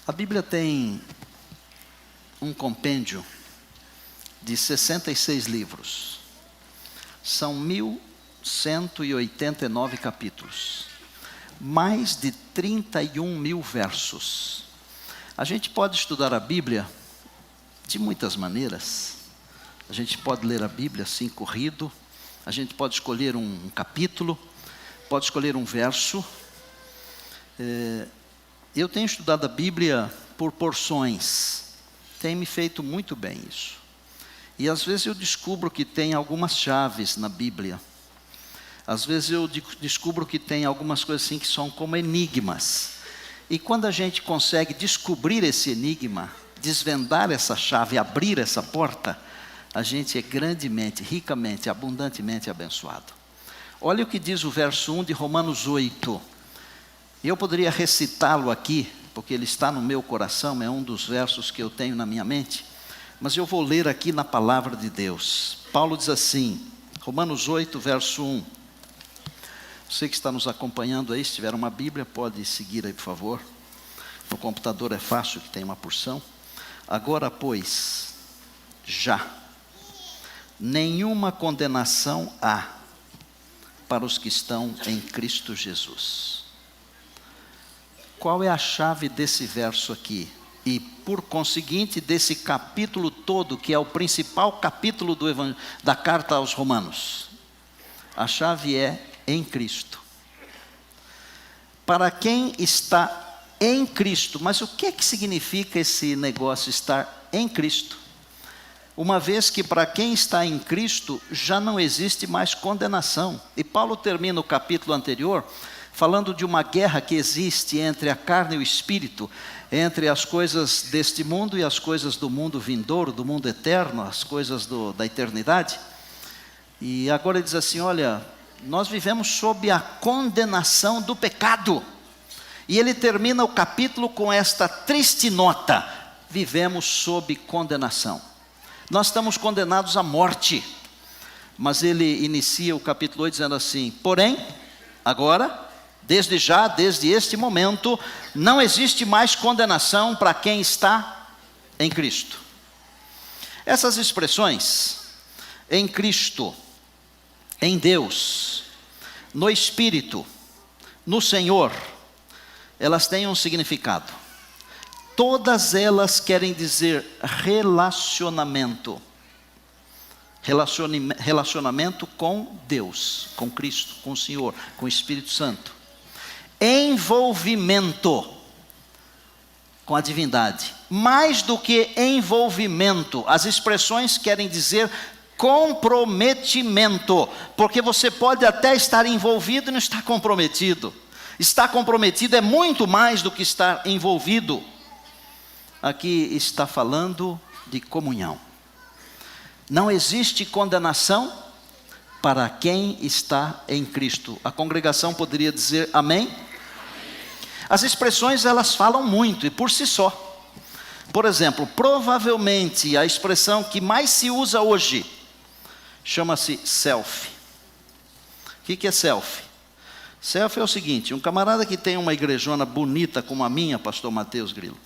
A Bíblia tem um compêndio de 66 livros. São 1.189 capítulos. Mais de 31 mil versos. A gente pode estudar a Bíblia de muitas maneiras. A gente pode ler a Bíblia assim, corrido. A gente pode escolher um capítulo. Pode escolher um verso. Eu tenho estudado a Bíblia por porções. Tem me feito muito bem isso. E às vezes eu descubro que tem algumas chaves na Bíblia. Às vezes eu descubro que tem algumas coisas assim que são como enigmas. E quando a gente consegue descobrir esse enigma, desvendar essa chave, abrir essa porta, a gente é grandemente, ricamente, abundantemente abençoado. Olha o que diz o verso 1 de Romanos 8. Eu poderia recitá-lo aqui, porque ele está no meu coração, é um dos versos que eu tenho na minha mente, mas eu vou ler aqui na palavra de Deus. Paulo diz assim, Romanos 8, verso 1. Você que está nos acompanhando aí, se tiver uma Bíblia, pode seguir aí, por favor. No computador é fácil, que tem uma porção. Agora, pois, já nenhuma condenação há para os que estão em Cristo Jesus. Qual é a chave desse verso aqui? E, por conseguinte, desse capítulo todo, que é o principal capítulo da carta aos Romanos. A chave é em Cristo. Para quem está em Cristo, mas o que é que significa esse negócio, estar em Cristo? Uma vez que para quem está em Cristo, já não existe mais condenação. E Paulo termina o capítulo anterior falando de uma guerra que existe entre a carne e o espírito, entre as coisas deste mundo e as coisas do mundo vindouro, do mundo eterno, as coisas da eternidade. E agora ele diz assim, olha, nós vivemos sob a condenação do pecado. E ele termina o capítulo com esta triste nota, vivemos sob condenação. Nós estamos condenados à morte. Mas ele inicia o capítulo 8 dizendo assim, porém, agora, desde já, desde este momento, não existe mais condenação para quem está em Cristo. Essas expressões, em Cristo, em Deus, no Espírito, no Senhor, elas têm um significado. Todas elas querem dizer relacionamento. Relacionamento com Deus, com Cristo, com o Senhor, com o Espírito Santo. Envolvimento com a divindade. Mais do que envolvimento, as expressões querem dizer comprometimento, porque você pode até estar envolvido e não estar comprometido. Estar comprometido é muito mais do que estar envolvido. Aqui está falando de comunhão. Não existe condenação para quem está em Cristo. A congregação poderia dizer amém? As expressões elas falam muito e por si só. Por exemplo, provavelmente a expressão que mais se usa hoje chama-se selfie. O que é selfie? Selfie é o seguinte, um camarada que tem uma igrejona bonita como a minha, pastor Mateus Grilo,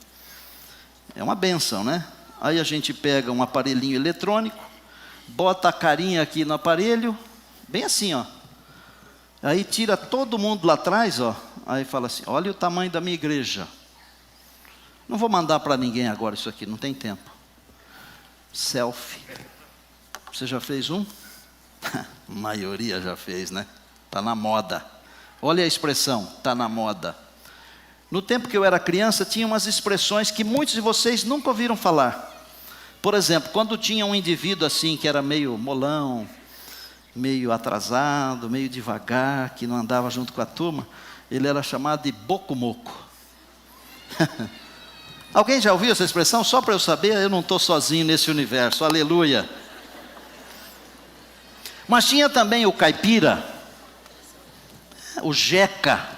é uma bênção, né? Aí a gente pega um aparelhinho eletrônico, bota a carinha aqui no aparelho, bem assim, ó. Aí tira todo mundo lá atrás, ó. Aí fala assim, olha o tamanho da minha igreja. Não vou mandar para ninguém agora isso aqui, não tem tempo. Selfie. Você já fez um? A maioria já fez, né? Está na moda. Olha a expressão, está na moda. No tempo que eu era criança, tinha umas expressões que muitos de vocês nunca ouviram falar. Por exemplo, quando tinha um indivíduo assim, que era meio molão, meio atrasado, meio devagar, que não andava junto com a turma, ele era chamado de boco-moco. Alguém já ouviu essa expressão? Só para eu saber, eu não estou sozinho nesse universo, aleluia. Mas tinha também o caipira, o jeca.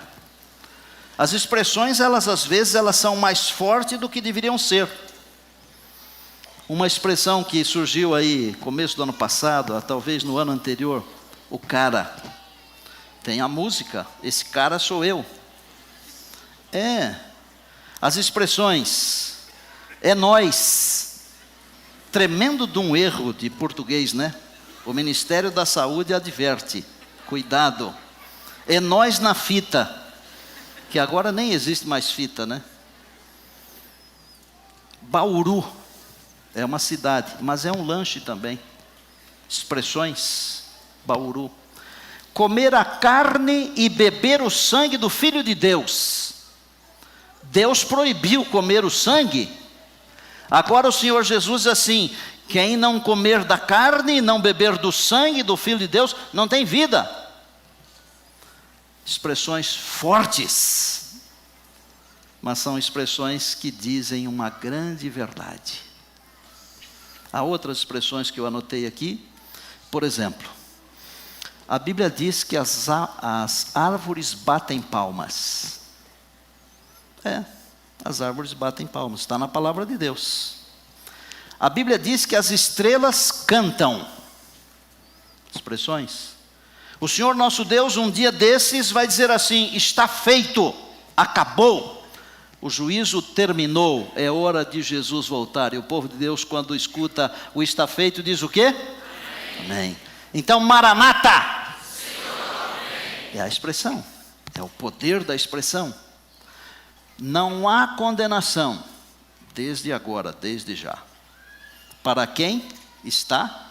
As expressões, elas às vezes, elas são mais fortes do que deveriam ser. Uma expressão que surgiu aí, começo do ano passado, talvez no ano anterior, o cara. Tem a música, esse cara sou eu. As expressões, é nós, tremendo de um erro de português, né? O Ministério da Saúde adverte, cuidado, é nós na fita, que agora nem existe mais fita, né? Bauru, é uma cidade, mas é um lanche também. Expressões, Bauru. Comer a carne e beber o sangue do Filho de Deus. Deus proibiu comer o sangue. Agora o Senhor Jesus diz assim: quem não comer da carne e não beber do sangue do Filho de Deus, não tem vida. Expressões fortes, mas são expressões que dizem uma grande verdade. Há outras expressões que eu anotei aqui. Por exemplo, a Bíblia diz que as árvores batem palmas. As árvores batem palmas, está na palavra de Deus. A Bíblia diz que as estrelas cantam. Expressões. O Senhor nosso Deus, um dia desses, vai dizer assim: está feito, acabou. O juízo terminou, é hora de Jesus voltar. E o povo de Deus, quando escuta o está feito, diz o quê? Amém. Amém. Então, Maranata. Senhor, é a expressão, é o poder da expressão. Não há condenação, desde agora, desde já, para quem está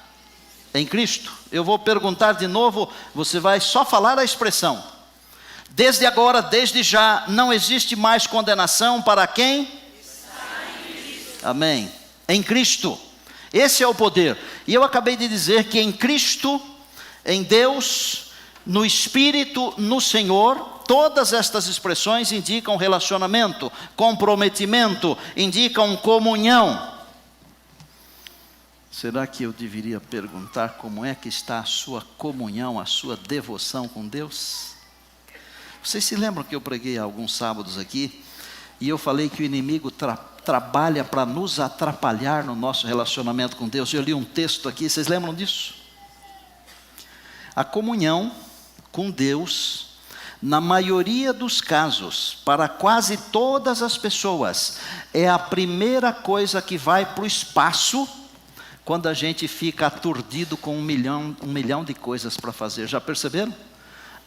em Cristo. Eu vou perguntar de novo, você vai só falar a expressão. Desde agora, desde já, não existe mais condenação para quem está em Cristo. Amém. Em Cristo. Esse é o poder. E eu acabei de dizer que em Cristo, em Deus, no Espírito, no Senhor, todas estas expressões indicam relacionamento, comprometimento, indicam comunhão. Será que eu deveria perguntar como é que está a sua comunhão, a sua devoção com Deus? Vocês se lembram que eu preguei há alguns sábados aqui, e eu falei que o inimigo trabalha para nos atrapalhar no nosso relacionamento com Deus. Eu li um texto aqui, vocês lembram disso? A comunhão com Deus, na maioria dos casos, para quase todas as pessoas, é a primeira coisa que vai para o espaço, quando a gente fica aturdido com um milhão de coisas para fazer. Já perceberam?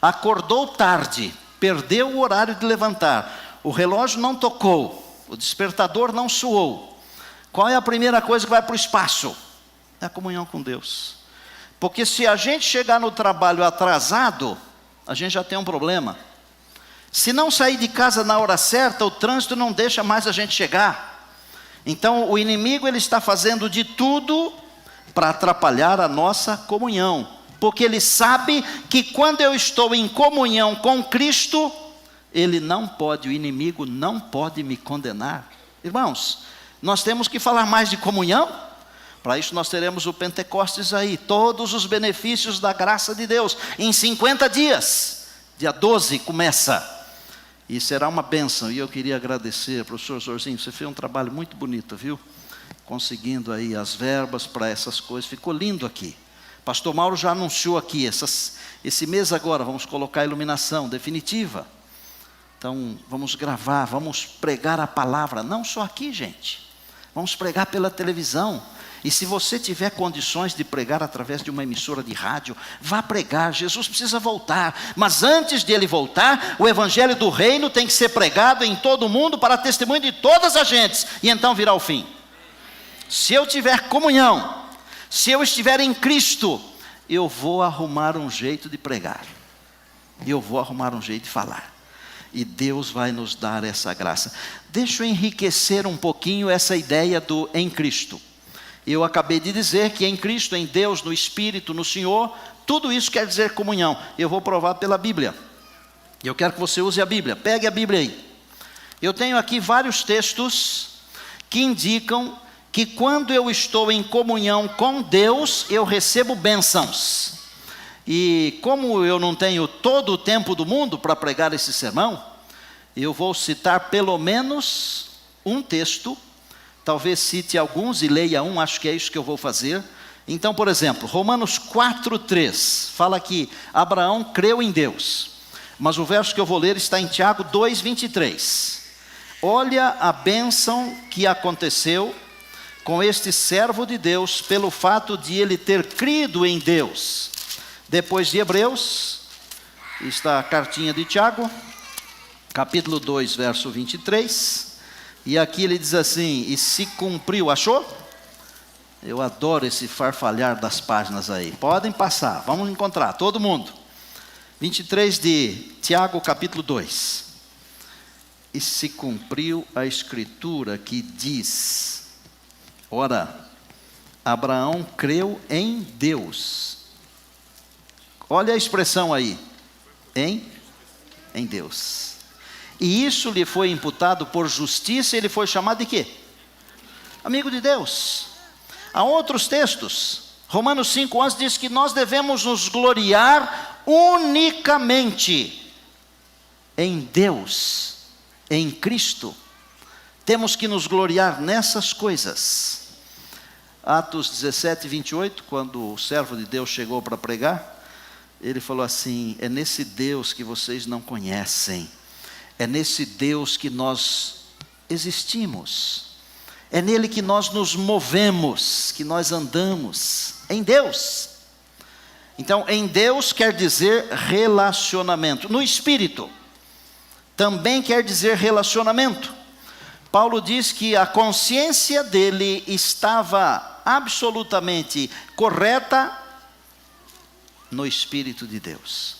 Acordou tarde, perdeu o horário de levantar, o relógio não tocou, o despertador não soou. Qual é a primeira coisa que vai para o espaço? É a comunhão com Deus. Porque se a gente chegar no trabalho atrasado, a gente já tem um problema. Se não sair de casa na hora certa, o trânsito não deixa mais a gente chegar. Então o inimigo, ele está fazendo de tudo para atrapalhar a nossa comunhão. Porque ele sabe que quando eu estou em comunhão com Cristo, ele não pode, o inimigo não pode me condenar. Irmãos, nós temos que falar mais de comunhão. Para isso nós teremos o Pentecostes aí, todos os benefícios da graça de Deus, em 50 dias, dia 12 começa, e será uma bênção. E eu queria agradecer, professor Zorzinho, você fez um trabalho muito bonito, viu? Conseguindo aí as verbas para essas coisas, ficou lindo aqui. Pastor Mauro já anunciou aqui, esse mês agora, vamos colocar a iluminação definitiva. Então, vamos gravar, vamos pregar a palavra, não só aqui, gente, vamos pregar pela televisão. E se você tiver condições de pregar através de uma emissora de rádio, vá pregar. Jesus precisa voltar, mas antes de ele voltar, o evangelho do reino tem que ser pregado em todo o mundo para testemunho de todas as gentes, e então virá o fim. Se eu tiver comunhão, se eu estiver em Cristo, eu vou arrumar um jeito de pregar, eu vou arrumar um jeito de falar, e Deus vai nos dar essa graça. Deixa eu enriquecer um pouquinho essa ideia do em Cristo. Eu acabei de dizer que em Cristo, em Deus, no Espírito, no Senhor, tudo isso quer dizer comunhão. Eu vou provar pela Bíblia. Eu quero que você use a Bíblia. Pegue a Bíblia aí. Eu tenho aqui vários textos que indicam que quando eu estou em comunhão com Deus, eu recebo bênçãos. E como eu não tenho todo o tempo do mundo para pregar esse sermão, eu vou citar pelo menos um texto. Talvez cite alguns e leia um, acho que é isso que eu vou fazer. Então, por exemplo, Romanos 4:3, fala que Abraão creu em Deus. Mas o verso que eu vou ler está em Tiago 2:23. olha a bênção que aconteceu com este servo de Deus, pelo fato de ele ter crido em Deus. Depois de Hebreus, está a cartinha de Tiago, capítulo 2, verso 23, e aqui ele diz assim: e se cumpriu, achou? Eu adoro esse farfalhar das páginas aí, podem passar, vamos encontrar, todo mundo. 23 de Tiago, capítulo 2. E se cumpriu a escritura que diz: ora, Abraão creu em Deus. Olha a expressão aí, em Deus. E isso lhe foi imputado por justiça, e ele foi chamado de quê? Amigo de Deus. Há outros textos, Romanos 5:11 diz que nós devemos nos gloriar unicamente em Deus, em Cristo. Temos que nos gloriar nessas coisas. Atos 17, 28, quando o servo de Deus chegou para pregar, ele falou assim: é nesse Deus que vocês não conhecem, é nesse Deus que nós existimos, é nele que nós nos movemos, que nós andamos, em Deus. Então, em Deus quer dizer relacionamento. No Espírito, também quer dizer relacionamento. Paulo diz que a consciência dele estava absolutamente correta no Espírito de Deus.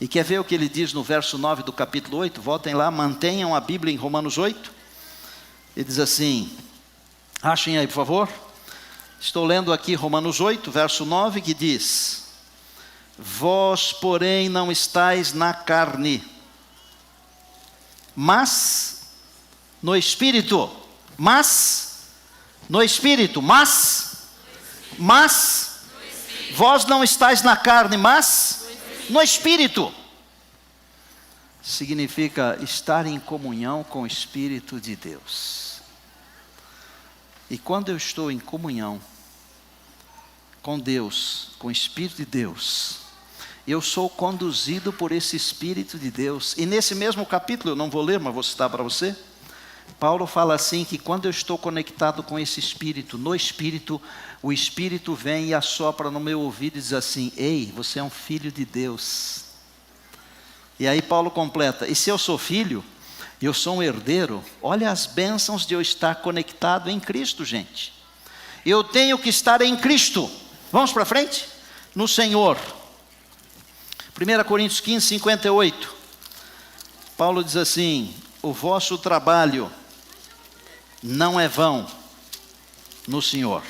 E quer ver o que ele diz no verso 9 do capítulo 8? Voltem lá, mantenham a Bíblia em Romanos 8. Ele diz assim, achem aí por favor. Estou lendo aqui Romanos 8, verso 9, que diz: vós, porém, não estáis na carne, mas no Espírito. Mas no Espírito. Mas vós não estáis na carne, mas no Espírito. Significa estar em comunhão com o Espírito de Deus. E quando eu estou em comunhão com Deus, com o Espírito de Deus, eu sou conduzido por esse Espírito de Deus. E nesse mesmo capítulo, eu não vou ler, mas vou citar para você, Paulo fala assim, que quando eu estou conectado com esse Espírito, no Espírito, o Espírito vem e assopra no meu ouvido e diz assim: ei, você é um filho de Deus. E aí Paulo completa: e se eu sou filho, eu sou um herdeiro. Olha as bênçãos de eu estar conectado em Cristo, gente. Eu tenho que estar em Cristo. Vamos para frente? No Senhor. 1 Coríntios 15, 58. Paulo diz assim: o vosso trabalho não é vão no Senhor.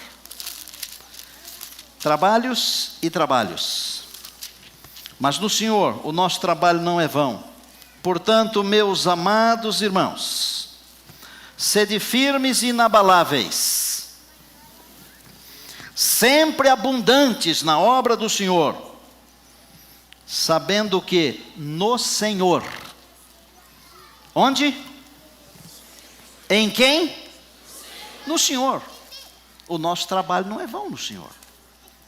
Trabalhos e trabalhos, mas no Senhor o nosso trabalho não é vão. Portanto, meus amados irmãos, sede firmes e inabaláveis, sempre abundantes na obra do Senhor, sabendo que no Senhor, onde? Em quem? No Senhor. O nosso trabalho não é vão no Senhor.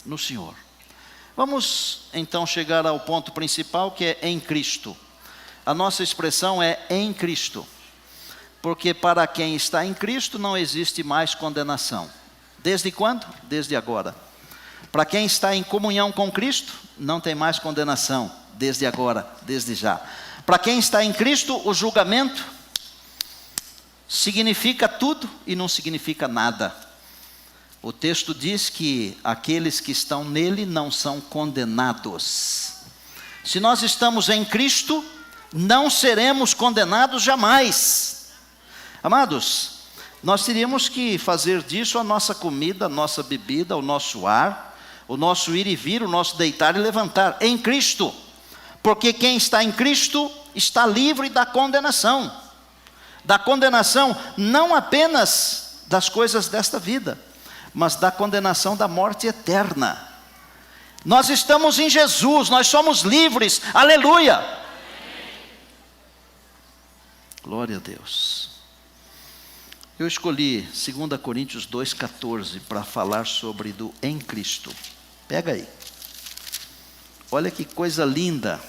No Senhor. Vamos então chegar ao ponto principal, que é em Cristo. A nossa expressão é em Cristo, porque para quem está em Cristo não existe mais condenação. Desde quando? Desde agora. Para quem está em comunhão com Cristo, não tem mais condenação. Desde agora, desde já. Para quem está em Cristo, o julgamento significa tudo e não significa nada. O texto diz que aqueles que estão nele não são condenados. Se nós estamos em Cristo, não seremos condenados jamais. Amados, nós teríamos que fazer disso a nossa comida, a nossa bebida, o nosso ar, o nosso ir e vir, o nosso deitar e levantar, em Cristo. Porque quem está em Cristo está livre da condenação. Da condenação não apenas das coisas desta vida, mas da condenação da morte eterna. Nós estamos em Jesus, nós somos livres, aleluia! Glória a Deus. Eu escolhi 2 Coríntios 2,14 para falar sobre do em Cristo. Pega aí. Olha que coisa linda.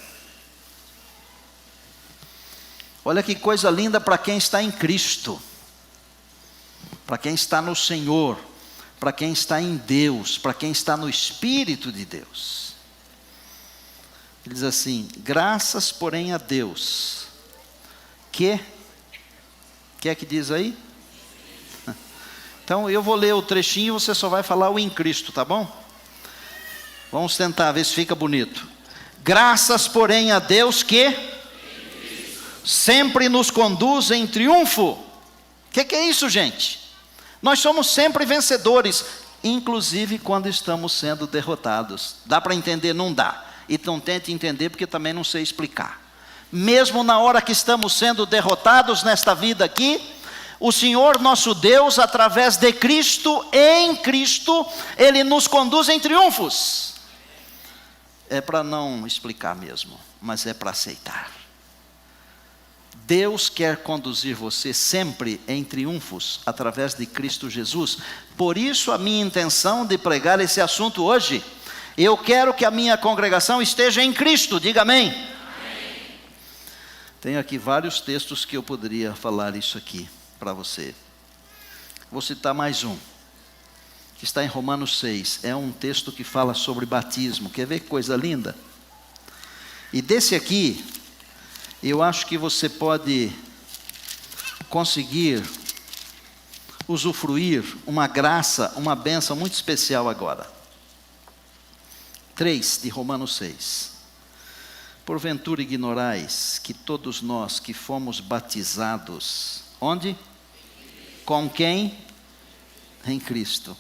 Olha que coisa linda para quem está em Cristo, para quem está no Senhor, para quem está em Deus, para quem está no Espírito de Deus. Ele diz assim: graças, porém, a Deus, que é que diz aí? Então eu vou ler o trechinho, você só vai falar o em Cristo, tá bom? Vamos tentar ver se fica bonito. Graças, porém, a Deus que sempre nos conduz em triunfo. O que é isso, gente? Nós somos sempre vencedores, inclusive quando estamos sendo derrotados. Dá para entender? Não dá. Então tente entender, porque também não sei explicar. Mesmo na hora que estamos sendo derrotados nesta vida aqui, o Senhor nosso Deus, através de Cristo, em Cristo, Ele nos conduz em triunfos. É para não explicar mesmo, mas é para aceitar. Deus quer conduzir você sempre em triunfos, através de Cristo Jesus. Por isso a minha intenção de pregar esse assunto hoje. Eu quero que a minha congregação esteja em Cristo, diga amém. Amém. Tenho aqui vários textos que eu poderia falar isso aqui para você. Vou citar mais um, que está em Romanos 6. É um texto que fala sobre batismo. Quer ver que coisa linda? E desse aqui, eu acho que você pode conseguir usufruir uma graça, uma bênção muito especial agora. 3 de Romanos 6. Porventura ignorais que todos nós que fomos batizados, onde? Com quem? Em Cristo.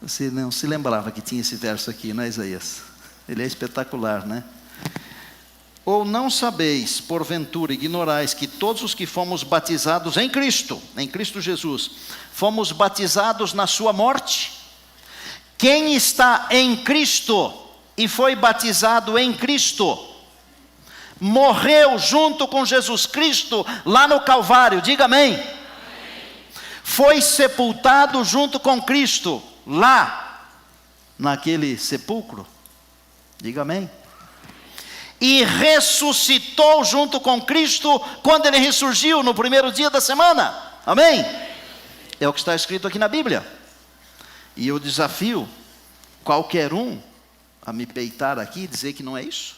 Você não se lembrava que tinha esse verso aqui, não é, Isaías? Ele é espetacular, né? Ou não sabeis, porventura ignorais, que todos os que fomos batizados em Cristo Jesus, fomos batizados na sua morte? Quem está em Cristo e foi batizado em Cristo, morreu junto com Jesus Cristo lá no Calvário, diga amém. Amém. Foi sepultado junto com Cristo lá naquele sepulcro, diga amém. E ressuscitou junto com Cristo quando ele ressurgiu no primeiro dia da semana, amém? É o que está escrito aqui na Bíblia. E eu desafio qualquer um a me peitar aqui e dizer que não é isso.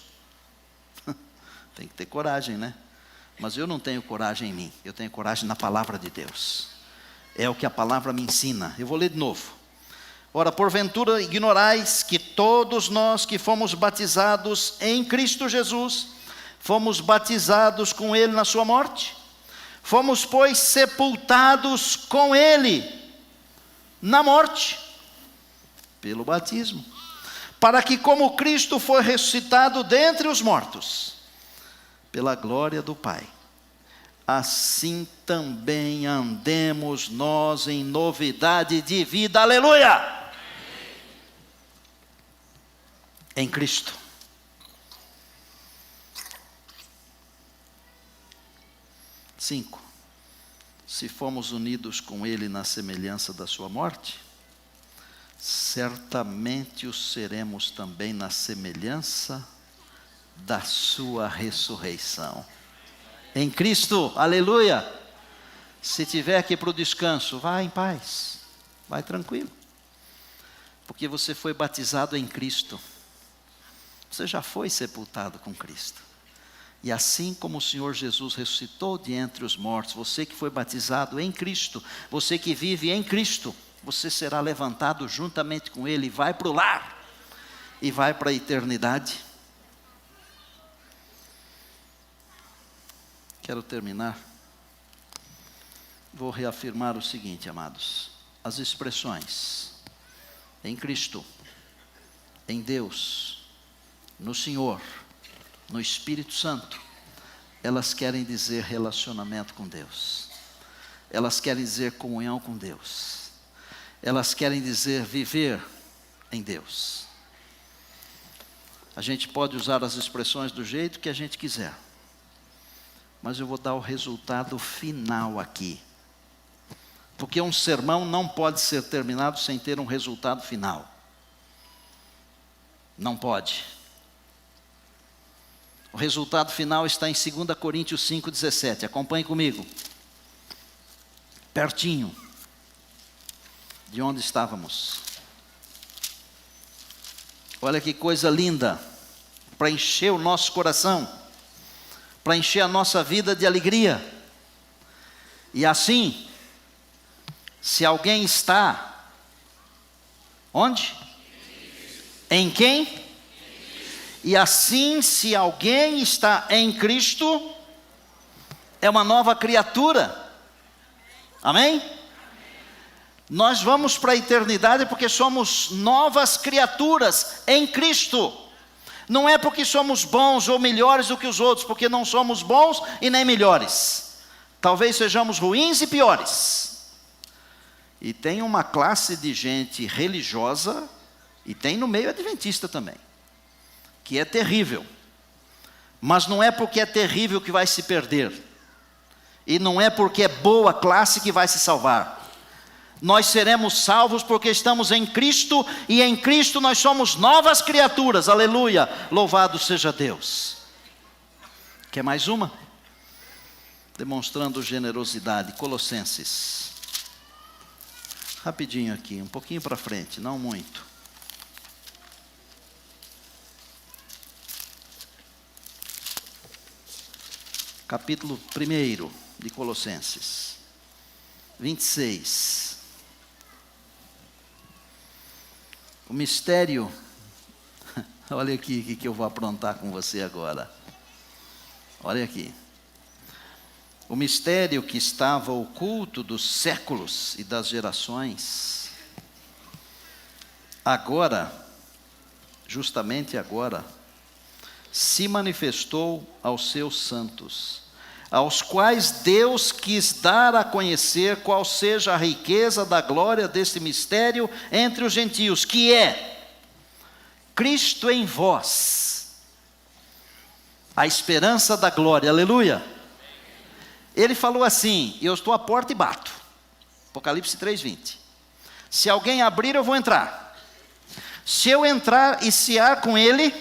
Tem que ter coragem, né? Mas eu não tenho coragem em mim, eu tenho coragem na palavra de Deus. É o que a palavra me ensina. Eu vou ler de novo. Ora, porventura ignorais que todos nós que fomos batizados em Cristo Jesus, fomos batizados com Ele na sua morte? Fomos, pois, sepultados com Ele na morte, pelo batismo, para que como Cristo foi ressuscitado dentre os mortos, pela glória do Pai, assim também andemos nós em novidade de vida, aleluia! Em Cristo. Cinco. Se fomos unidos com Ele na semelhança da sua morte, certamente o seremos também na semelhança da sua ressurreição. Em Cristo, aleluia! Se tiver aqui para o descanso, vá em paz, vai tranquilo, porque você foi batizado em Cristo, você já foi sepultado com Cristo. E assim como o Senhor Jesus ressuscitou de entre os mortos, você que foi batizado em Cristo, você que vive em Cristo, você será levantado juntamente com Ele, vai para o lar, e vai para a eternidade. Quero terminar. Vou reafirmar o seguinte, amados. As expressões em Cristo, em Deus, no Senhor, no Espírito Santo, elas querem dizer relacionamento com Deus, elas querem dizer comunhão com Deus, elas querem dizer viver em Deus. A gente pode usar as expressões do jeito que a gente quiser, mas eu vou dar o resultado final aqui, porque um sermão não pode ser terminado sem ter um resultado final, não pode. O resultado final está em 2 Coríntios 5,17. Acompanhe comigo. Pertinho de onde estávamos. Olha que coisa linda, para encher o nosso coração, para encher a nossa vida de alegria. E assim, se alguém está, onde? Em quem? E assim, se alguém está em Cristo, é uma nova criatura. Amém? Nós vamos para a eternidade porque somos novas criaturas em Cristo. Não é porque somos bons ou melhores do que os outros, porque não somos bons e nem melhores. Talvez sejamos ruins e piores. E tem uma classe de gente religiosa, e tem no meio adventista também, que é terrível. Mas não é porque é terrível que vai se perder. E não é porque é boa classe que vai se salvar. Nós seremos salvos porque estamos em Cristo, e em Cristo nós somos novas criaturas, aleluia, louvado seja Deus. Quer mais uma? Demonstrando generosidade, Colossenses. Rapidinho aqui, um pouquinho para frente, não muito. Capítulo 1 de Colossenses, 26. O mistério, olha aqui o que eu vou aprontar com você agora. Olha aqui. O mistério que estava oculto dos séculos e das gerações, agora, justamente agora, se manifestou aos seus santos, aos quais Deus quis dar a conhecer qual seja a riqueza da glória deste mistério entre os gentios, que é Cristo em vós, a esperança da glória, aleluia. Ele falou assim: eu estou à porta e bato, Apocalipse 3:20. Se alguém abrir, eu vou entrar. Se eu entrar e cear com ele,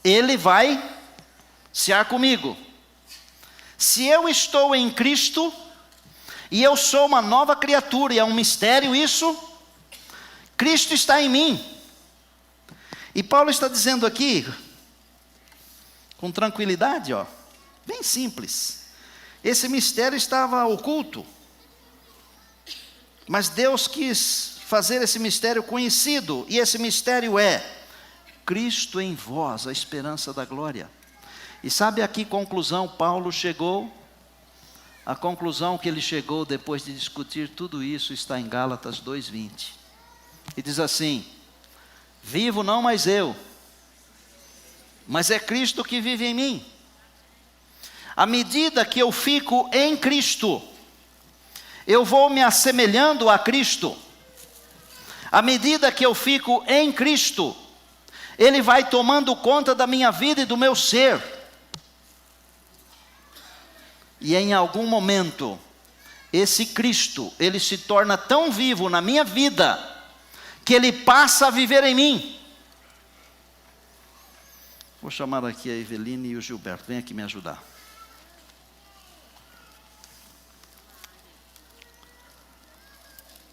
ele vai cear comigo. Se eu estou em Cristo, e eu sou uma nova criatura, e é um mistério isso, Cristo está em mim. E Paulo está dizendo aqui, com tranquilidade, bem simples, esse mistério estava oculto, mas Deus quis fazer esse mistério conhecido, e esse mistério é Cristo em vós, a esperança da glória. E sabe a que conclusão Paulo chegou? A conclusão que ele chegou depois de discutir tudo isso está em Gálatas 2:20. E diz assim: vivo não mais eu, mas é Cristo que vive em mim. À medida que eu fico em Cristo, eu vou me assemelhando a Cristo. À medida que eu fico em Cristo, Ele vai tomando conta da minha vida e do meu ser. E em algum momento, esse Cristo, Ele se torna tão vivo na minha vida, que Ele passa a viver em mim. Vou chamar aqui a Eveline e o Gilberto, vem aqui me ajudar.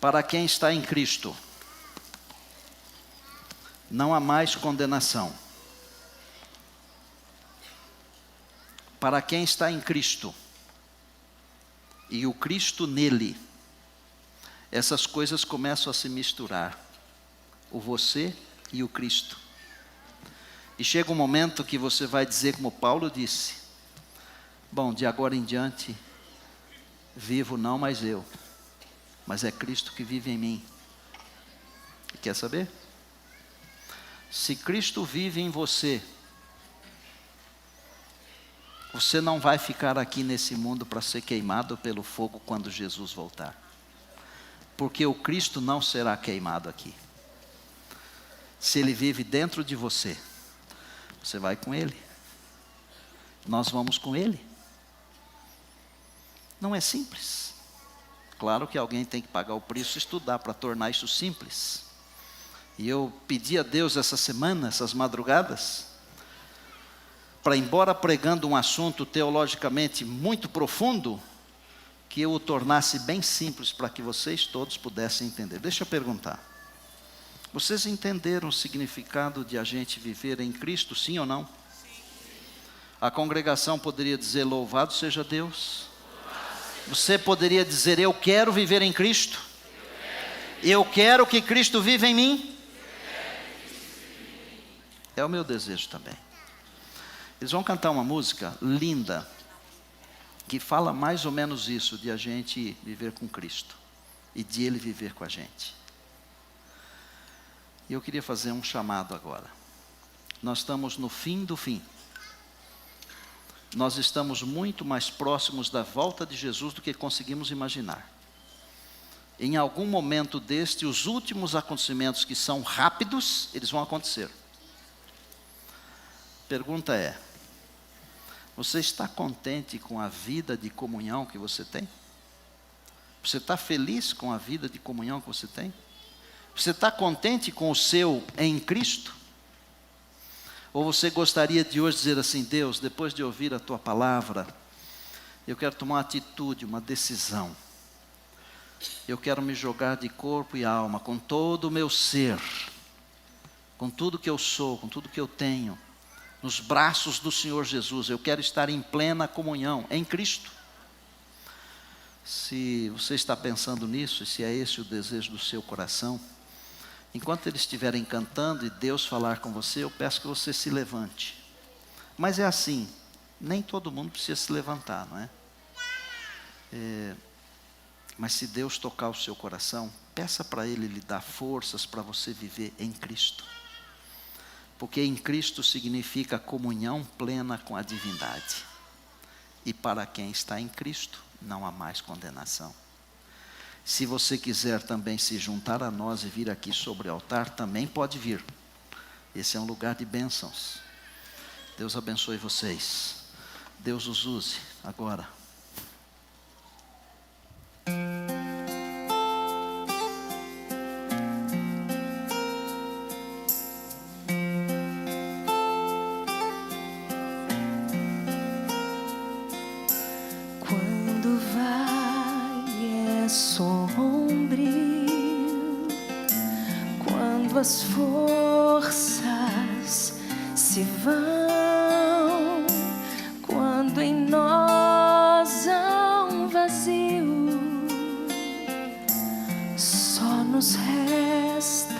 Para quem está em Cristo, não há mais condenação. Para quem está em Cristo, e o Cristo nele, essas coisas começam a se misturar, o você e o Cristo. E chega um momento que você vai dizer como Paulo disse: bom, de agora em diante, vivo não mais eu, mas é Cristo que vive em mim. E quer saber? Se Cristo vive em você, você não vai ficar aqui nesse mundo para ser queimado pelo fogo quando Jesus voltar. Porque o Cristo não será queimado aqui. Se Ele vive dentro de você, você vai com Ele. Nós vamos com Ele. Não é simples. Claro que alguém tem que pagar o preço e estudar para tornar isso simples. E eu pedi a Deus essa semana, essas madrugadas, para, embora pregando um assunto teologicamente muito profundo, que eu o tornasse bem simples para que vocês todos pudessem entender. Deixa eu perguntar. Vocês entenderam o significado de a gente viver em Cristo, sim ou não? Sim. A congregação poderia dizer: louvado seja Deus. Você poderia dizer: eu quero viver em Cristo. Eu quero que Cristo viva em mim. É o meu desejo também. Eles vão cantar uma música linda, que fala mais ou menos isso, de a gente viver com Cristo, e de Ele viver com a gente. E eu queria fazer um chamado agora. Nós estamos no fim do fim. Nós estamos muito mais próximos da volta de Jesus do que conseguimos imaginar. Em algum momento deste, os últimos acontecimentos que são rápidos, eles vão acontecer. Pergunta é: você está contente com a vida de comunhão que você tem? Você está feliz com a vida de comunhão que você tem? Você está contente com o seu em Cristo? Ou você gostaria de hoje dizer assim: Deus, depois de ouvir a Tua palavra, eu quero tomar uma atitude, uma decisão. Eu quero me jogar de corpo e alma, com todo o meu ser, com tudo que eu sou, com tudo que eu tenho, nos braços do Senhor Jesus. Eu quero estar em plena comunhão em Cristo. Se você está pensando nisso, e se é esse o desejo do seu coração, enquanto eles estiverem cantando e Deus falar com você, eu peço que você se levante. Mas é assim, nem todo mundo precisa se levantar, não é? Mas se Deus tocar o seu coração, peça para Ele lhe dar forças para você viver em Cristo. Porque em Cristo significa comunhão plena com a divindade. E para quem está em Cristo, não há mais condenação. Se você quiser também se juntar a nós e vir aqui sobre o altar, também pode vir. Esse é um lugar de bênçãos. Deus abençoe vocês. Deus os use agora. Quando vai é sombrio, quando as forças se vão, quando em nós há um vazio, só nos resta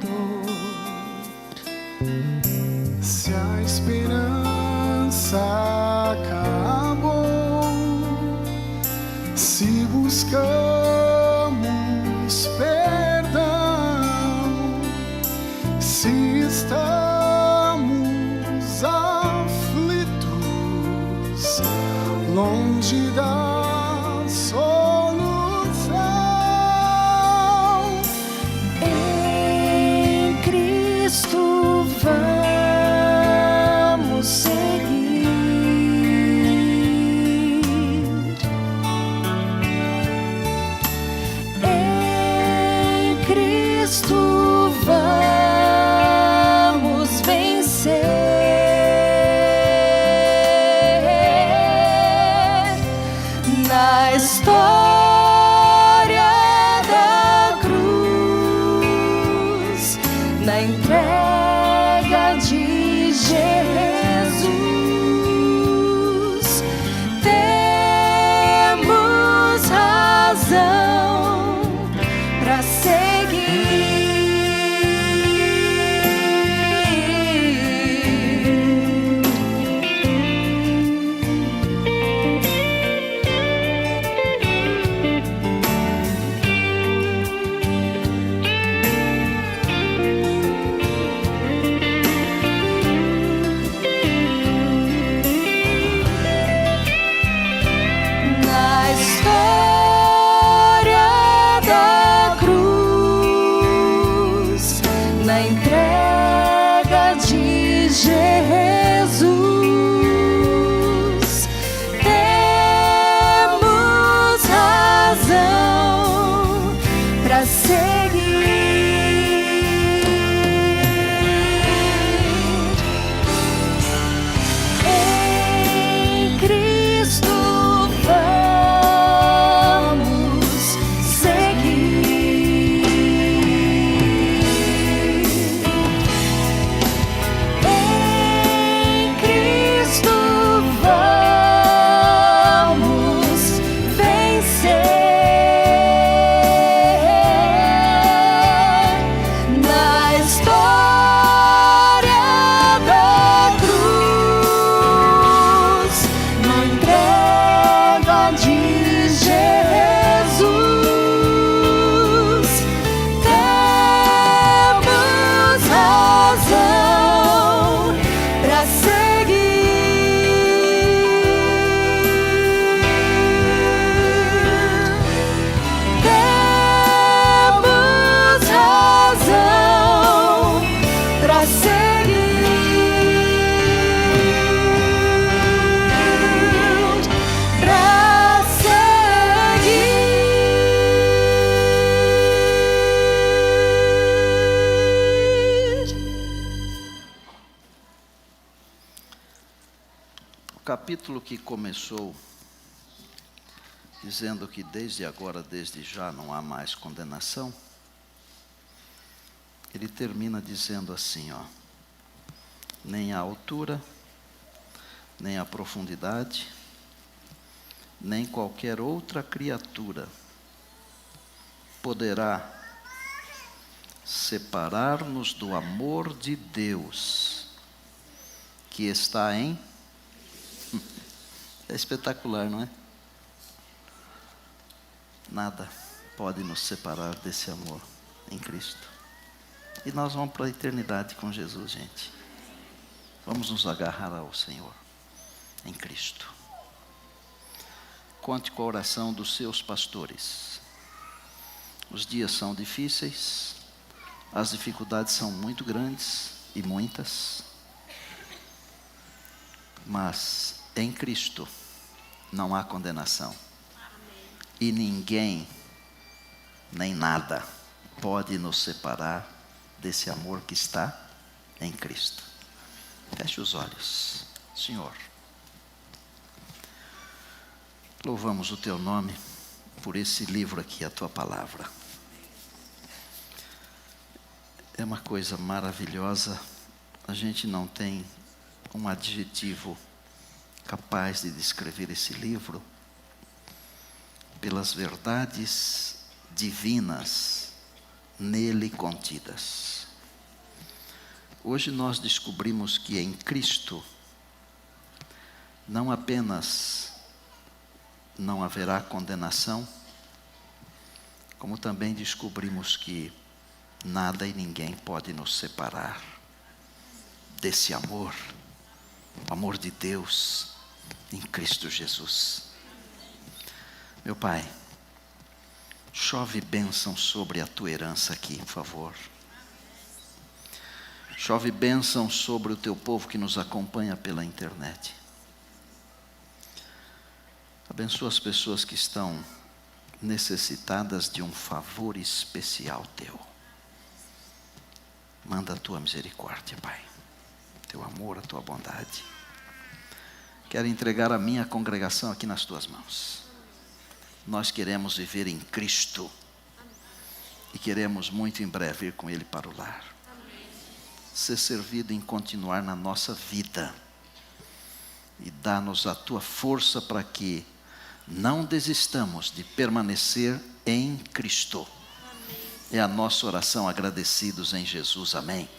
dor. Se a esperança acabou, se buscamos perdão, se estamos aflitos, longe da solução, Em Cristo vamos seguir. Em Cristo vamos vencer. Na história da cruz, na entrega de Jesus, temos razão para na história da cruz, na entrega de Jesus, temos razão para seguir. capítulo que começou dizendo que desde agora, desde já, não há mais condenação, ele termina dizendo assim, ó: nem a altura, nem a profundidade, nem qualquer outra criatura poderá separar-nos do amor de Deus que está em... É espetacular, não é? Nada pode nos separar desse amor em Cristo. E nós vamos para a eternidade com Jesus, gente. Vamos nos agarrar ao Senhor em Cristo. Conte com a oração dos seus pastores. Os dias são difíceis, as dificuldades são muito grandes e muitas, mas em Cristo não há condenação. E ninguém, nem nada, pode nos separar desse amor que está em Cristo. Feche os olhos. Senhor, louvamos o Teu nome por esse livro aqui, a Tua palavra. É uma coisa maravilhosa. A gente não tem um adjetivo capaz de descrever esse livro pelas verdades divinas nele contidas. Hoje nós descobrimos que em Cristo não apenas não haverá condenação, como também descobrimos que nada e ninguém pode nos separar desse amor, o amor de Deus em Cristo Jesus. Meu Pai, chove bênção sobre a Tua herança aqui, por favor. Chove bênção sobre o Teu povo que nos acompanha pela internet. Abençoa as pessoas que estão necessitadas de um favor especial Teu. Manda a Tua misericórdia, Pai. Teu amor, a Tua bondade. Quero entregar a minha congregação aqui nas Tuas mãos. Nós queremos viver em Cristo. E queremos muito em breve ir com Ele para o lar. Ser servido em continuar na nossa vida. E dá-nos a Tua força para que não desistamos de permanecer em Cristo. É a nossa oração, agradecidos em Jesus. Amém.